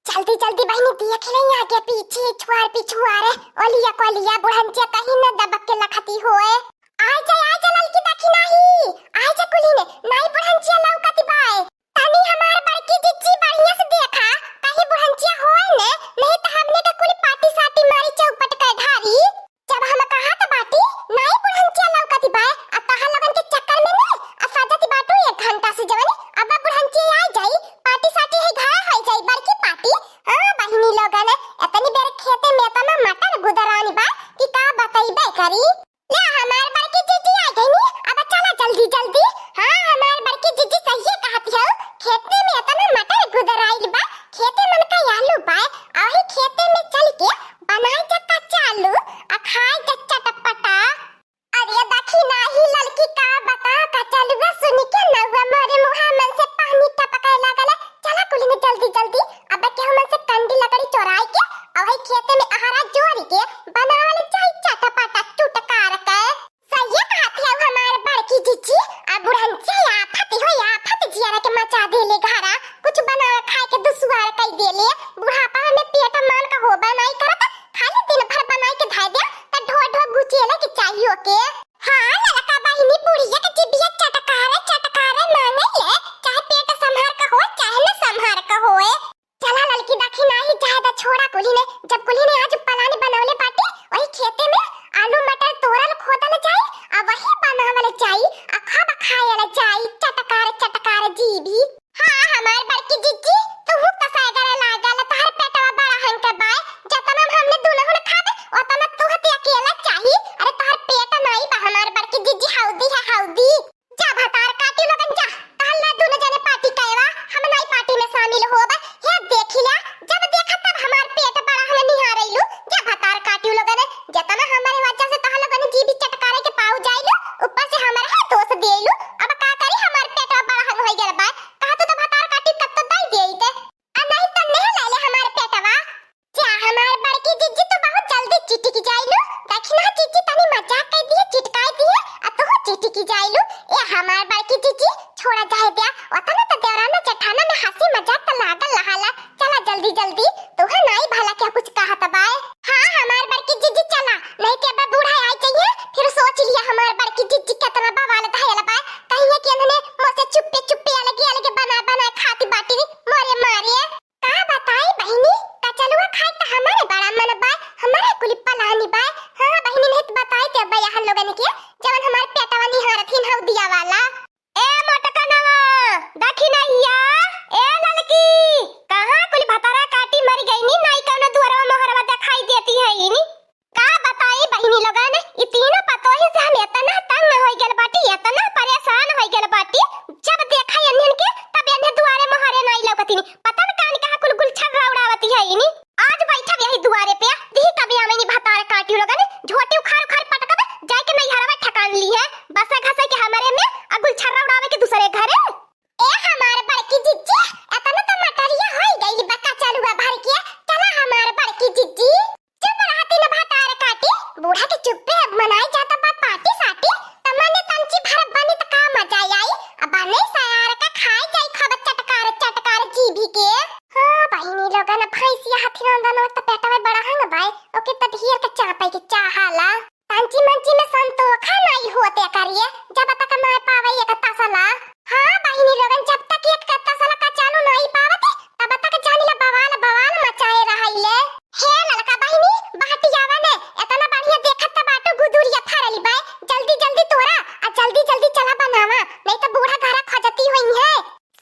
जल्दी जल्दी बहनी देख ले आगे पीछे छुआर पिछुआरे ओलिया कोलिया बुढ़ंचिया कहीं न दबक के लखती होए। आ जा ललकी देखी नहीं आ जा कुली ने नहीं बुढ़ंचिया लौकती बाए तनी हमार बड़की जिज्जी बढ़िया से देखा कहीं बुढ़ंचिया होए ने नहीं तो हमने का कुली पाटी साटी मारी चौपट के धारी जब हम कहा तो बाटी नहीं बुढ़ंचिया लौकती बाए आ कहा लगन के चक्कर में ने आ साजती बाटू 1 घंटा से जवनी अब बुढ़ंचिया आ जाई पाटी साटी है घा हो जाई बड़की पाटी। हां बहिनी लोगन एतनी बेर खेते में तना मटर गुदरानी बा कि का बताइबे करी ले हमार बड़की जीजी आ गई नी अब चला जल्दी जल्दी। हां हमार बड़की जीजी सही कहती है खेते में तना मटर गुदराइल बा खेते मन का आलू बा आही खेते में चल के बनाई जा कच्चा आलू आ खाई जा चटपटा। अरे देखी नाही लड़की का बता कच्चा आलू सुन के नवा मारे मुंह मन से पानी टपके लागल चला कुली ने जल्दी जल्दी अब के हम से कंडी लकड़ी चोराई के अब खेते में आहारा जोरी के बनावल चाहि चटपटा टुटकार के सही कहत है हमार बड़की जीजी आ बुढ़ंची आफत हो आफत जियारा के मचा देले घरा कुछ बना खाए के दुसवार कई देले बुढ़ापा में पेट मान का होबा नहीं करत खाली दिन भर बनाई के धाय दे त ढो ढो गुचेले के चाहिए के। हां लड़का बहिनी बुढ़िया के जिबिया चटकारे माने ले चाहे पेट संभार का हो चाहे न संभार का होए। चला लड़की देखी नहीं ज्यादा छोड़ा कुली ने जब कुली ने आज पलानी बनावले पाटी वही खेते में आलू मटर तोरल खोदल जाई आ वही बनावल जाई आ खाब खायल जाई चटकार जीभी। हां हमार बड़की जिज्जी तू कसा करे लागल तार पेटवा बड़ा हन के बाय जतना हमने दुनहुन खाबे ओतना तू हते अकेला चाही अरे तार पेट नहीं बा हमार बड़की जिज्जी हाउदी जा भतार काटी लगन जा ताला दुनो जने पार्टी कएवा हम नहीं पार्टी में शामिल होबे हे देखिला जब देखा तब हमार पेट बड़ा हम निहारैलु जा भतार काटी लगन जतना हमारे वजह से तह लगन जीभी चटकारे के पाऊ जाइलु ऊपर से हमार है दोष देइलु अब का करी हमार पेट बड़ा हम होई गेल बा कहा तो भतार काटी कत दई देइते आ नहीं त नहीं लाले हमार पेटवा जा हमार बड़की जिज्जी तो बहुत जल्दी चिटकी जाइलु देखना जिज्जी तनी मजाक कर दिए चिटकाई दिए आ तो चिटकी जाइलु ए हमार बड़की जिज्जी छोड़ा जाए दिया ओतना तो देवराना जेठाना में हंसी मजाक त लागल लहाला चला जल्दी जल्दी तू है नहीं भला क्या कुछ कहा त बाय। हां हमार बड़की जिज्जी चला नहीं के बा बूढ़ा आई चाहिए फिर सोच लिया हमार बड़की जिज्जी कितना बवाल धायल बा कहिए कि इन्होंने मुझसे चुप्पे अलग बना खाती बाटी मारे का बताई बहिनी कचलुआ खाई त हमारे बड़ा मन बा हमारे कुली पलानी बा। हां बहिनी ने तो बताई ते बया हम लोगन के जवन हमार पेटवा निहारथिन हौ दिया वाला ए मोटकनवा देखी नहिया ए ललकी कहां कुली भतारा काटी मर गई नी नहीं कौनो दुआरवा मोहरवा दिखाई देती है इनी का बताई बहिनी लोगन ई तीनों पतोही से हम इतना तंग होई गेल बाटी इतना परेशान होई गेल बाटी जब देखा इन्हन के तब इन्हें दुआरे मोहरे नहीं लौकती नी पता न कान कहां कुल गुलछर उड़ावती है इनी आज बैठा यही दुआरे पे दी तभी आवेनी भतार काटी लोगन झोटी उखाड़ पटकब जाके नहीं हरवा ठकान ली है बस घसे के हमारे में आ गुलछर उड़ावे के दूसरे घरे ए हमार बड़की जिज्जी एतना त मटरिया होई गई बक्का चलुआ भर के चला हमार बड़की जिज्जी चुप रहती न भतार काटी बूढ़ा के चुप्पे मनाई जाता बा पार्टी साटी तमने तंची भर बनी त का मजा आई अब बने सयार का खाई जाई खब चटकार जीभी के। हां बहिनी लोगन भैंसिया हाथी नंदन त पेट में बड़ा हंग भाई ओके त ढेर के चापै के चाहाला तंची मंची में संतोखा नहीं होते करिए जब तक मैं पावे एक तसला। हां बहिनी लोगन जब तक एक तसला का चालू नहीं पावते तब तक जानिला बवाल मचाए रहाइले। हे ललका बहिनी बाटी आवा ने इतना बढ़िया देखत त बाटो गुदुरिया फरली बाय जल्दी जल्दी तोरा आ जल्दी जल्दी चला बनावा नहीं तो बूढ़ा घरा खजती होई है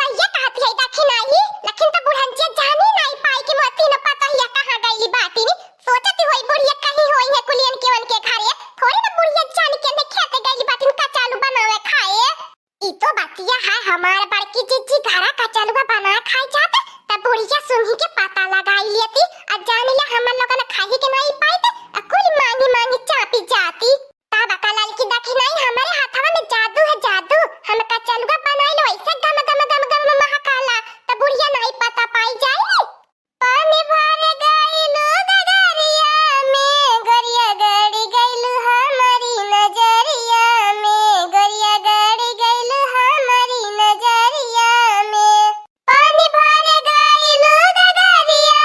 सही कहती है देखी नहीं लेकिन तो बुढ़ंचिया जानी नहीं पाई कि मोती न पता हिया कहां गईली बाटी नी सोचती होई बुढ़िया कहीं होई है कुलियन केवन के घरे थोड़ी ना बुढ़िया जानी के ने खेते गईली बाटी का चालू बनावे खाए ई तो बातिया है हमार बड़की जिज्जी घरा का चालू बना खाई जाते तब बुढ़िया सुनही के पता लगाई लेती आ जानी ले हम लोगन खाई के नहीं पाई आ कुल मांगी चापी जाती तब अकल की देखी नहीं हमारे हाथवा में जादू है जादू हम का चालू बनाई लो ऐसे गम महकाला तब बुढ़िया नहीं पता पाई जाई पानी भर गइलू गगरिया में गरिया गड़ी गइलू हमारी नजरिया में गरिया गड़ी गइलू हमारी नजरिया में पानी भर गइलू गगरिया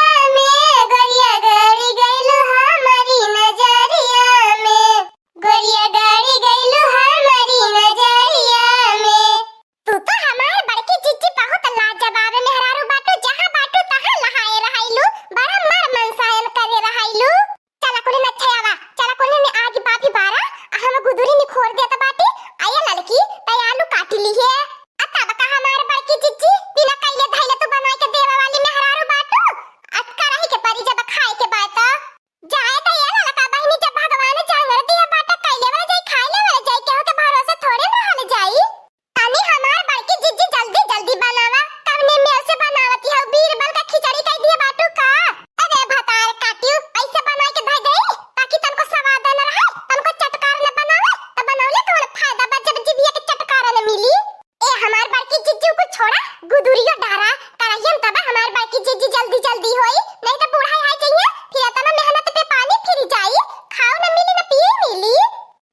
जल्दी होई, नहीं तो बूढ़ा आ जाइए फिर इतना मेहनत पे पानी फिर जाई, खाओ न मिली न पिए मिली।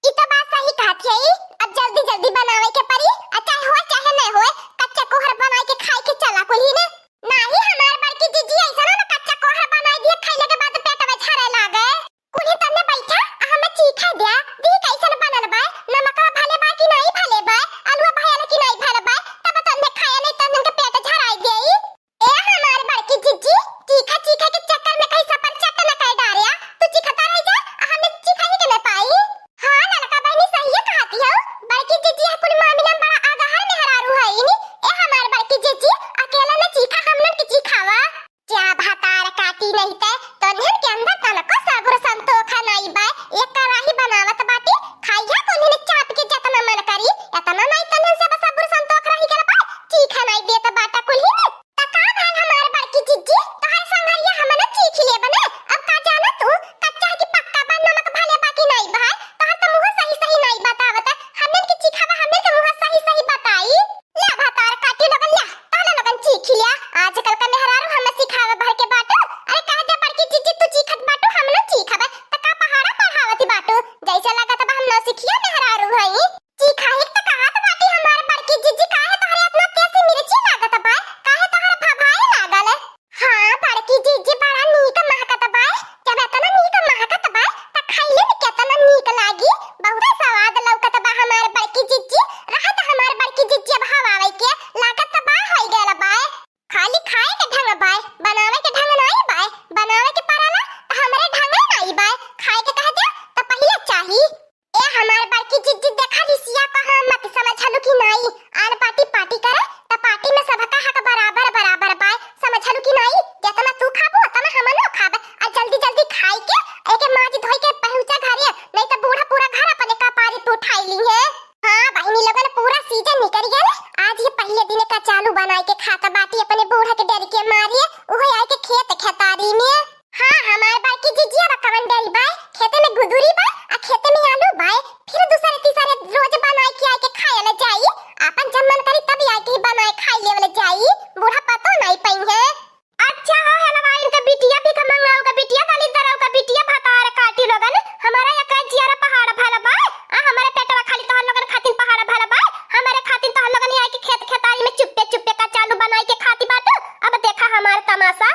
ई तो बात सही कहत है, अब जल्दी जल्दी बनावे के पड़ी, चाहे हो चाहे नहीं होए, कच्चा कोहर बना के खाए के चला कोई ने। नहीं हमार बड़की जीजी ऐसा ना कच्चा कोहर बना दिए, खाइले के बाद पेट में झरे लागे। कुनी तने बैठा हमें चीखा दिया, दी कैसन बनल बा, नमक भले बा कि नहीं भले बा, आलू भले कि नहीं भले बा, तब तने खाया नहीं तने के पेट झराई देई। ए हमार बड़की जीजी चीखा चीखा के चक्कर में कहीं सपर चट न कर डारिया, तू चीखता रह जा, हमें चीखा ही के न पाई। हां लड़का बहनी सही है कहती हो, बड़की जीजी है कुल मामला में बड़ा आगाहर मेहरारू है इनी। ए हमार बड़की जीजी अकेला न चीखा हम लोग की चीखावा, क्या भातार काटी नहीं ते तन्हन के अंदर तनको सबुर संतोखा नहीं बा, एक कराही बनावत बाटी खाइया कोनी ने चाप के जतना मन करी, एतना नहीं तन्हन से बस सबुर संतोख रही के बा, चीखा नहीं देत बाटा कुल ही ने। त का भाल हमार बड़की जीजी तोहर संगरिया हमने चीख ले बने, अब का जाना तू कच्चा की पक्का बा नमक भले बाकी नहीं भाई, तोहर त मुंह सही सही नहीं बतावत, हमने की चीखावा हमने के मुंह सही सही बताई। ला भातार काटी लगन ला ताले लगन चीख लिया, आजकल का मेहरारू हम सिखावे भर के बाटू, अरे कह दे बड़की जीजी तू चीखत बाटू हम न चीखबे त का पहाड़ा पढ़ावती बाटू, जैसे लागत बा हम न सिखिया मेहरारू हई। चीखाही त कहत बाटी हमार बड़की जीजी काहे तोहरे इतना तेज मिर्ची लागत बा, काहे तोहर भभाए लागल। हां बड़की जीजी बड़ा नीक महकत बा, जब इतना नीक महकत बा त खाइले में कितना नीक लागी, बहुत स्वाद लौकत बा हमार बड़की जीजी, रहत हमार बड़की जीजी अब हवावे के लागत बा होई गेल बा, खाली खाए के ढंग बा, बनावे के ढंग नहीं बा, बनावे के परला त हमरे ढंग नहीं बा, खाए के कह दे त पहिले चाही। ए हमार बड़की जीजी देखा लिसिया कहा मत समझलू कि नहीं, आन पार्टी पार्टी करे त पार्टी में सबका हक बराबर बराबर बा, समझलू कि नहीं, जितना तू खाबो उतना हमनो खाबे, आ जल्दी जल्दी खाई के एके माज धोई के पहुंचा घरे, नहीं त बूढ़ा पूरा घर अपने कपारी पे उठाई ली है। हां बहिनी लोगन पूरा सीजन निकल गेल, आज ये पहले दिन का चालू बनाई के खाता बाटी अपने बूढ़ा के डर के मारिए, ओहे आए के खेत खेतारी में। हां हमार बड़की जीजी अब कवन डरी बा, खेते में गुदुरी बा आ खेते में आलू बा, फिर दूसरे तीसरे रोज बनाई के आए के खाए ले जाई, अपन जब मन करी तब आए के बनाए खाई लेवल जाई, बूढ़ा पतो नहीं पई है। अच्छा हो हलवाई का बिटिया भी का मंगाओ का बिटिया काली दराव का बिटिया भातार काटी लोगन, हमारा या का जियारा पहाड़ भला बा, आ हमारे पेटवा खाली तोहर लोगन खातिर पहाड़ भला बा, हमारे खातिर तोहर लोगन आए के खेत खेतारी में चुप्पे चुप्पे का चालू बनाई के खाती बाटू, अब देखा हमारा तमाशा।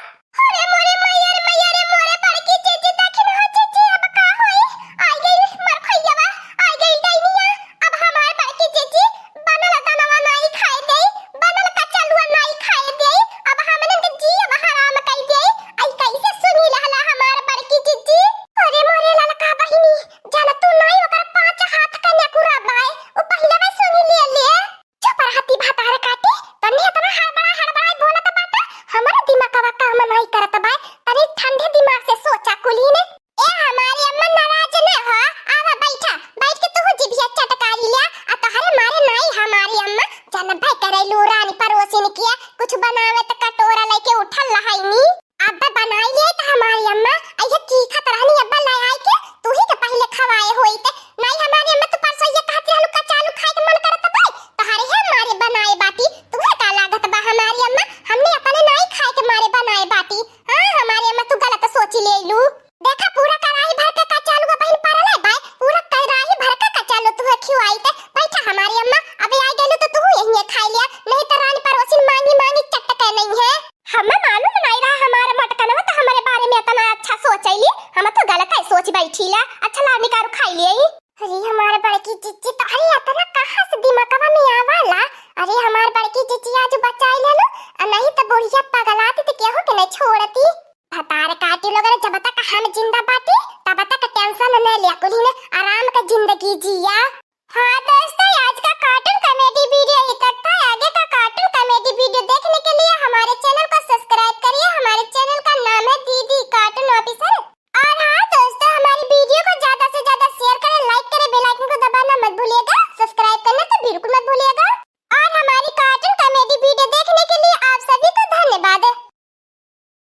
अरे मोरे मैया रे मोरे बड़की जीजी देखिन हो जीजी अब का होई, आई गई मर भैयावा, आई गई दैनिया, अब हमार बड़की जीजी बनल तनवा नहीं खाए देई, बनल कचलुआ नहीं खाए देई, अब हमने के जी अब हराम कई देई, आई कैसे सुनी लहला हमार बड़की जीजी। अरे मोरे ललका बहिनी जान तू नहीं ओकर पांच हाथ कन्या कुरा बाय, ओ पहले में सुनी ले चुप रहती भातार काटी, तन्ने इतना हड़बड़ा बोलत बाटा, हमारा दिमागवा काम नहीं करत बा, तनी ठंडे दिमाग से सोचा कुली ने। ए हमारी अम्मा नाराज न हो, आवा बैठा, बैठ के तू जिभिया चटकारी लिया, आ तोहरे मारे नहीं हमारी अम्मा जन भाई करेलू रानी परोसिन किया, कुछ बनावे त कटोरा लेके उठल लहाईनी, अब बनाई ले त हमारी अम्मा अइहे चीखत रहनी, अब लाई आई के तू ही के पहले खवाए होई त नहीं हमारी अम्मा तू परसों ये कहती रहलू कचालू खाए के मन करत बा, तोहरे है मारे बनाए बाटी, तुहे का लागत बा हमारी अम्मा, हमने अपने नहीं खाए के मारे बनाए बाटी। हां हमारी अम्मा तू गलत सोची लेलू, देखा पूरा कढ़ाई भर के कचालू बहिन परले बा, पूरा कढ़ाई भर के कचालू तुहे खिवाई त बैठा हमारी अम्मा, अबे आई गेलू तो तू यही खा लिया, नहीं तो रानी परोसिन मांगी मांगी चटके नहीं है। हमें मालूम नहीं रहा हमारा मटकनवा तो हमारे बारे में इतना अच्छा सोचैली, हम तो गलत है सोच बैठीला, अच्छा ला निकारू खाई लेई। अरे हमारे बड़की जीजी तो अरे इतना कहां से दिमागवा में आवाला, अरे हमार बड़की जीजी आज बचाई ले लो, नहीं तो बुढ़िया पगलाती तो केहू के नहीं छोड़ती। भतार काटी लोग जब तक हम जिंदा बाटी तब तक टेंशन न लिया, कुली ने आराम का जिंदगी जिया। हाँ दोस्तों आज का कार्टून कॉमेडी वीडियो यहीं तक था, आगे का कार्टून कॉमेडी वीडियो देखने के लिए हमारे चैनल को सब्सक्राइब करिए, हमारे चैनल